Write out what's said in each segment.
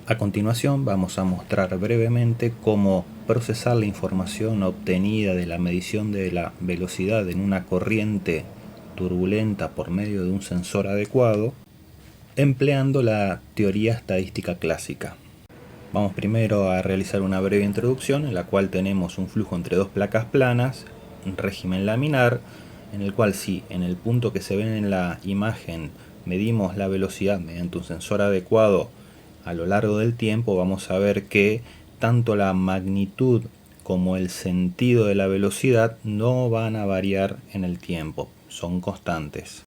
A continuación vamos a mostrar brevemente cómo procesar la información obtenida de la medición de la velocidad en una corriente turbulenta por medio de un sensor adecuado, empleando la teoría estadística clásica. Vamos primero a realizar una breve introducción en la cual tenemos un flujo entre dos placas planas, un régimen laminar, en el cual si en el punto que se ve en la imagen medimos la velocidad mediante un sensor adecuado a lo largo del tiempo, vamos a ver que tanto la magnitud como el sentido de la velocidad no van a variar en el tiempo, son constantes.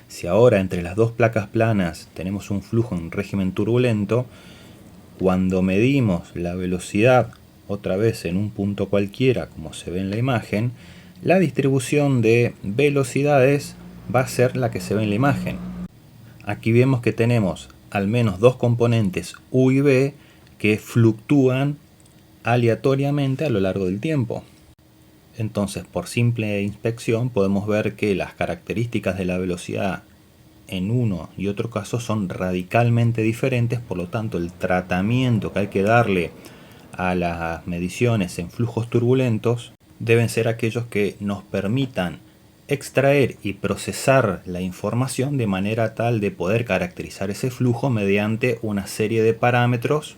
Si ahora entre las dos placas planas tenemos un flujo en régimen turbulento, cuando medimos la velocidad otra vez en un punto cualquiera, como se ve en la imagen, la distribución de velocidades va a ser la que se ve en la imagen. Aquí vemos que tenemos al menos dos componentes U y V que fluctúan aleatoriamente a lo largo del tiempo. Entonces, por simple inspección podemos ver que las características de la velocidad en uno y otro caso son radicalmente diferentes, por lo tanto el tratamiento que hay que darle a las mediciones en flujos turbulentos deben ser aquellos que nos permitan extraer y procesar la información de manera tal de poder caracterizar ese flujo mediante una serie de parámetros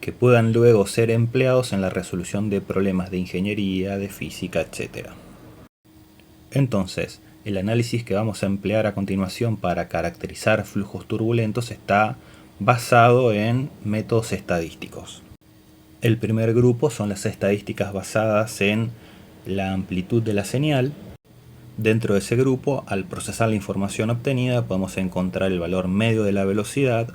que puedan luego ser empleados en la resolución de problemas de ingeniería, de física, etc. Entonces, el análisis que vamos a emplear a continuación para caracterizar flujos turbulentos está basado en métodos estadísticos. El primer grupo son las estadísticas basadas en la amplitud de la señal. Dentro de ese grupo, al procesar la información obtenida, podemos encontrar el valor medio de la velocidad,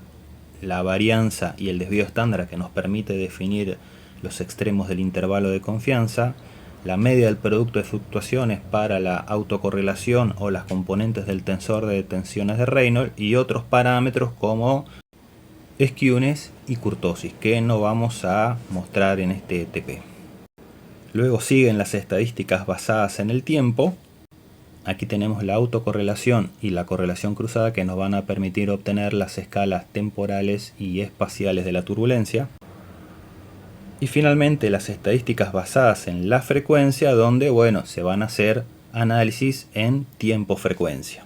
la varianza y el desvío estándar que nos permite definir los extremos del intervalo de confianza, la media del producto de fluctuaciones para la autocorrelación o las componentes del tensor de tensiones de Reynolds y otros parámetros como skewness y kurtosis que no vamos a mostrar en este ETP. Luego siguen las estadísticas basadas en el tiempo. Aquí tenemos la autocorrelación y la correlación cruzada que nos van a permitir obtener las escalas temporales y espaciales de la turbulencia. Y finalmente las estadísticas basadas en la frecuencia, donde se van a hacer análisis en tiempo-frecuencia.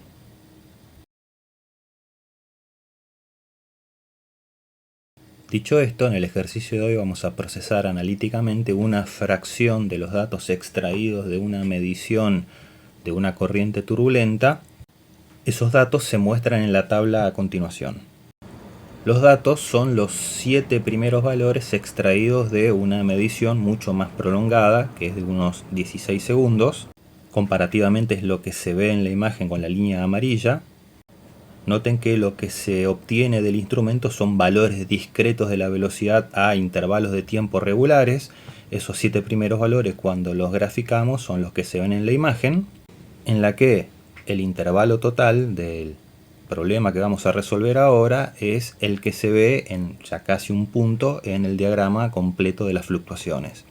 Dicho esto, en el ejercicio de hoy vamos a procesar analíticamente una fracción de los datos extraídos de una medición de una corriente turbulenta. Esos datos se muestran en la tabla a continuación. Los datos son los 7 primeros valores extraídos de una medición mucho más prolongada, que es de unos 16 segundos. Comparativamente es lo que se ve en la imagen con la línea amarilla. Noten que lo que se obtiene del instrumento son valores discretos de la velocidad a intervalos de tiempo regulares. Esos 7 primeros valores, cuando los graficamos, son los que se ven en la imagen, en la que el intervalo total del problema que vamos a resolver ahora es el que se ve en ya casi un punto en el diagrama completo de las fluctuaciones.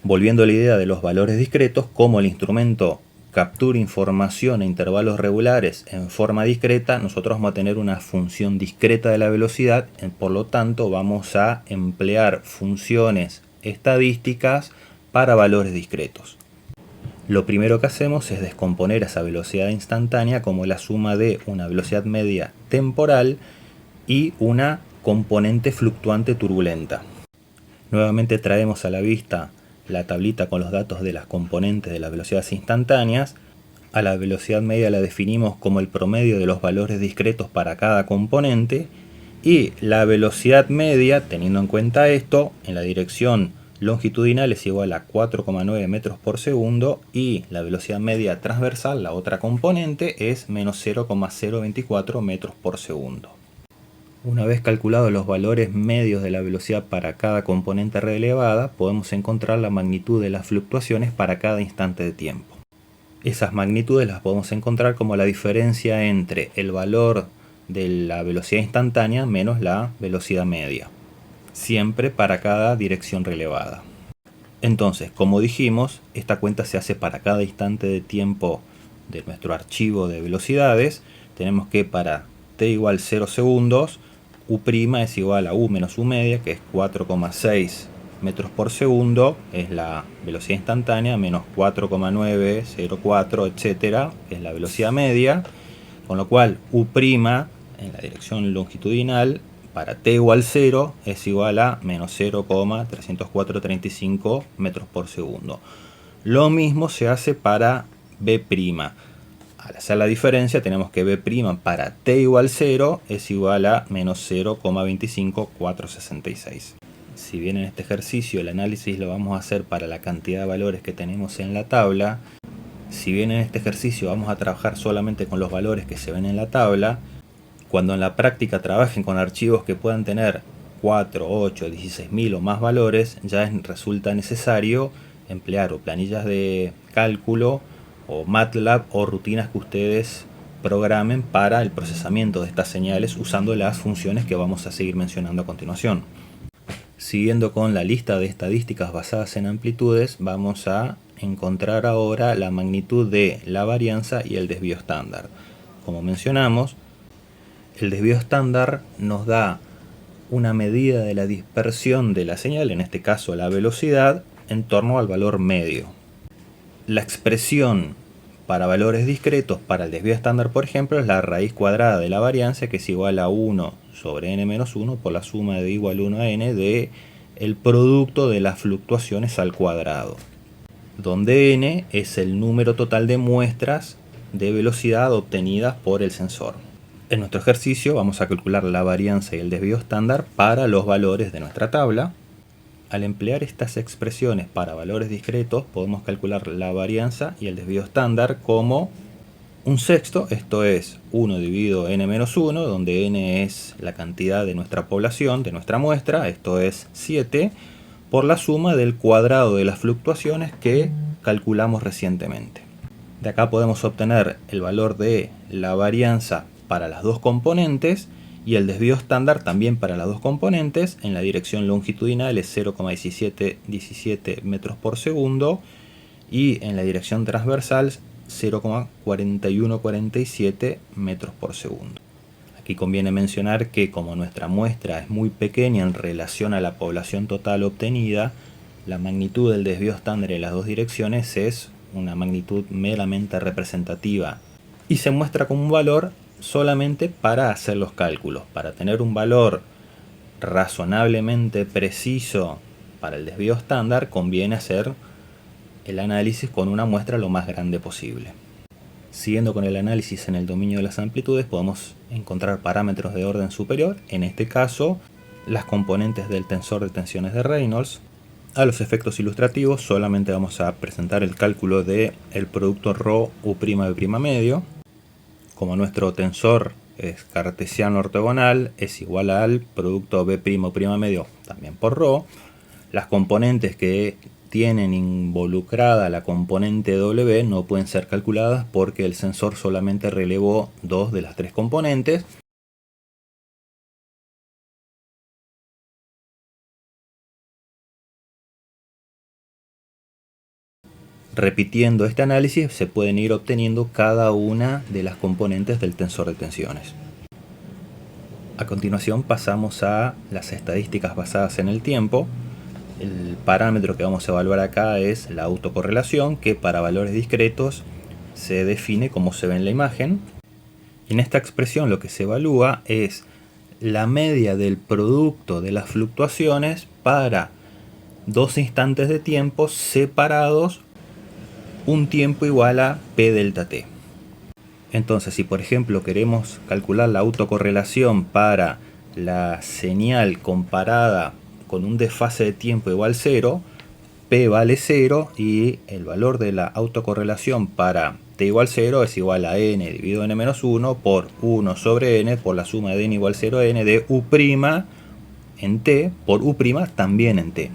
Volviendo a la idea de los valores discretos, como el instrumento captura información a intervalos regulares en forma discreta, nosotros vamos a tener una función discreta de la velocidad, por lo tanto vamos a emplear funciones estadísticas para valores discretos. Lo primero que hacemos es descomponer esa velocidad instantánea como la suma de una velocidad media temporal y una componente fluctuante turbulenta. Nuevamente traemos a la vista la tablita con los datos de las componentes de las velocidades instantáneas. A la velocidad media la definimos como el promedio de los valores discretos para cada componente, y la velocidad media, teniendo en cuenta esto, en la dirección longitudinal es igual a 4,9 metros por segundo, y la velocidad media transversal, la otra componente, es menos 0,024 metros por segundo. Una vez calculados los valores medios de la velocidad para cada componente relevada, podemos encontrar la magnitud de las fluctuaciones para cada instante de tiempo. Esas magnitudes las podemos encontrar como la diferencia entre el valor de la velocidad instantánea menos la velocidad media, siempre para cada dirección relevada. Entonces, como dijimos, esta cuenta se hace para cada instante de tiempo de nuestro archivo de velocidades. Tenemos que para t igual 0 segundos U' es igual a U menos U media, que es 4,6 metros por segundo, es la velocidad instantánea, menos 4,904, etcétera, que es la velocidad media, con lo cual U' en la dirección longitudinal para t igual 0 es igual a menos 0,30435 metros por segundo. Lo mismo se hace para B'. Al hacer la diferencia tenemos que B' para t igual 0 es igual a menos 0,25466. Si bien en este ejercicio el análisis lo vamos a hacer para la cantidad de valores que tenemos en la tabla, si bien en este ejercicio vamos a trabajar solamente con los valores que se ven en la tabla, cuando en la práctica trabajen con archivos que puedan tener 4, 8, 16.000 o más valores, ya resulta necesario emplear o planillas de cálculo o MATLAB o rutinas que ustedes programen para el procesamiento de estas señales usando las funciones que vamos a seguir mencionando a continuación. Siguiendo con la lista de estadísticas basadas en amplitudes, vamos a encontrar ahora la magnitud de la varianza y el desvío estándar. Como mencionamos, el desvío estándar nos da una medida de la dispersión de la señal, en este caso la velocidad, en torno al valor medio. La expresión para valores discretos para el desvío estándar, por ejemplo, es la raíz cuadrada de la varianza, que es igual a 1 sobre n menos 1 por la suma de igual 1 a n de el producto de las fluctuaciones al cuadrado, donde n es el número total de muestras de velocidad obtenidas por el sensor. En nuestro ejercicio vamos a calcular la varianza y el desvío estándar para los valores de nuestra tabla. Al emplear estas expresiones para valores discretos, podemos calcular la varianza y el desvío estándar como un sexto, esto es 1 dividido n-1, donde n es la cantidad de nuestra población, de nuestra muestra, esto es 7, por la suma del cuadrado de las fluctuaciones que calculamos recientemente. De acá podemos obtener el valor de la varianza para las dos componentes y el desvío estándar también para las dos componentes. En la dirección longitudinal es 0,1717 metros por segundo y en la dirección transversal 0,4147 metros por segundo. Aquí conviene mencionar que como nuestra muestra es muy pequeña en relación a la población total obtenida, la magnitud del desvío estándar en las dos direcciones es una magnitud meramente representativa y se muestra como un valor solamente para hacer los cálculos. Para tener un valor razonablemente preciso para el desvío estándar conviene hacer el análisis con una muestra lo más grande posible. Siguiendo con el análisis en el dominio de las amplitudes, podemos encontrar parámetros de orden superior, en este caso las componentes del tensor de tensiones de Reynolds. A los efectos ilustrativos solamente vamos a presentar el cálculo del producto ρ U' B' medio. Como nuestro tensor es cartesiano ortogonal, es igual al producto B' U' medio también por ρ. Las componentes que tienen involucrada la componente W no pueden ser calculadas porque el sensor solamente relevó 2 de las 3 componentes. Repitiendo este análisis se pueden ir obteniendo cada una de las componentes del tensor de tensiones. A continuación pasamos a las estadísticas basadas en el tiempo. El parámetro que vamos a evaluar acá es la autocorrelación, que para valores discretos se define como se ve en la imagen. En esta expresión lo que se evalúa es la media del producto de las fluctuaciones para dos instantes de tiempo separados un tiempo igual a P delta T. Entonces, si por ejemplo queremos calcular la autocorrelación para la señal comparada con un desfase de tiempo igual 0, P vale 0 y el valor de la autocorrelación para T igual 0 es igual a n dividido n-1 por 1 sobre n por la suma de n igual 0 n de U' en T por U' también en T.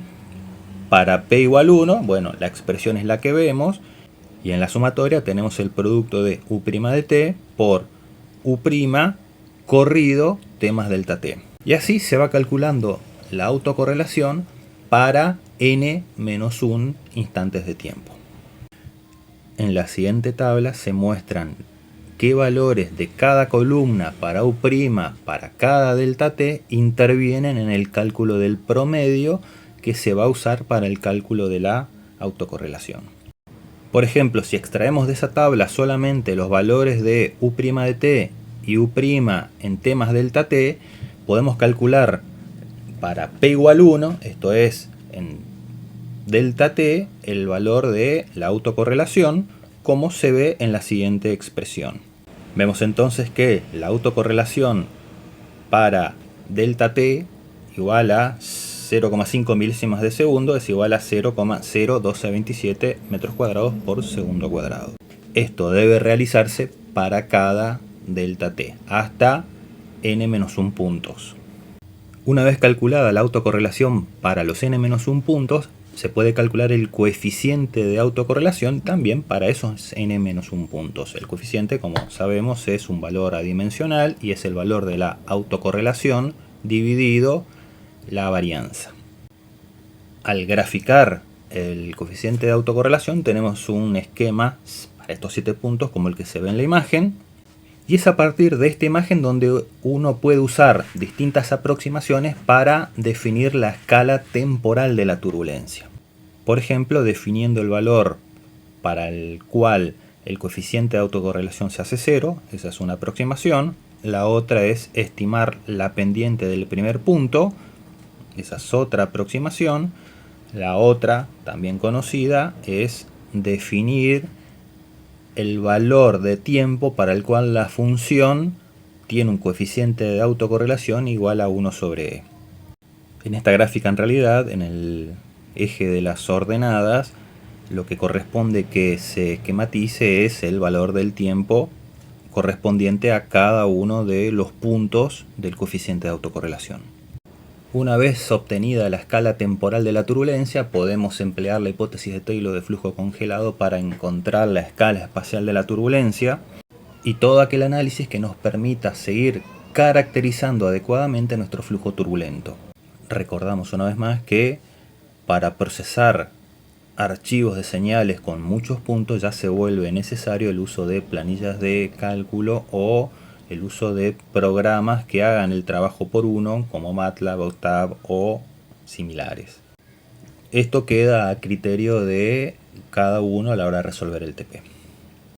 Para P igual 1, bueno, la expresión es la que vemos. Y en la sumatoria tenemos el producto de U' de T por U' corrido T más delta T. Y así se va calculando la autocorrelación para n-1 instantes de tiempo. En la siguiente tabla se muestran qué valores de cada columna para U', para cada delta t, intervienen en el cálculo del promedio que se va a usar para el cálculo de la autocorrelación. Por ejemplo, si extraemos de esa tabla solamente los valores de U' de t y U' en t más delta t, podemos calcular para p igual 1, esto es en delta t, el valor de la autocorrelación, como se ve en la siguiente expresión. Vemos entonces que la autocorrelación para delta t igual a 0,5 milésimas de segundo es igual a 0,01227 metros cuadrados por segundo cuadrado. Esto debe realizarse para cada delta t hasta n-1 puntos. Una vez calculada la autocorrelación para los n-1 puntos, se puede calcular el coeficiente de autocorrelación también para esos n-1 puntos. El coeficiente, como sabemos, es un valor adimensional y es el valor de la autocorrelación dividido la varianza. Al graficar el coeficiente de autocorrelación tenemos un esquema para estos 7 puntos como el que se ve en la imagen. Y es a partir de esta imagen donde uno puede usar distintas aproximaciones para definir la escala temporal de la turbulencia. Por ejemplo, definiendo el valor para el cual el coeficiente de autocorrelación se hace 0, esa es una aproximación. La otra es estimar la pendiente del primer punto, esa es otra aproximación. La otra, también conocida, es definir el valor de tiempo para el cual la función tiene un coeficiente de autocorrelación igual a 1 sobre e. En esta gráfica, en realidad, en el eje de las ordenadas, lo que corresponde que se esquematice es el valor del tiempo correspondiente a cada uno de los puntos del coeficiente de autocorrelación. Una vez obtenida la escala temporal de la turbulencia, podemos emplear la hipótesis de Taylor de flujo congelado para encontrar la escala espacial de la turbulencia y todo aquel análisis que nos permita seguir caracterizando adecuadamente nuestro flujo turbulento. Recordamos una vez más que para procesar archivos de señales con muchos puntos ya se vuelve necesario el uso de planillas de cálculo o el uso de programas que hagan el trabajo por uno, como MATLAB, Octave o similares. Esto queda a criterio de cada uno a la hora de resolver el TP.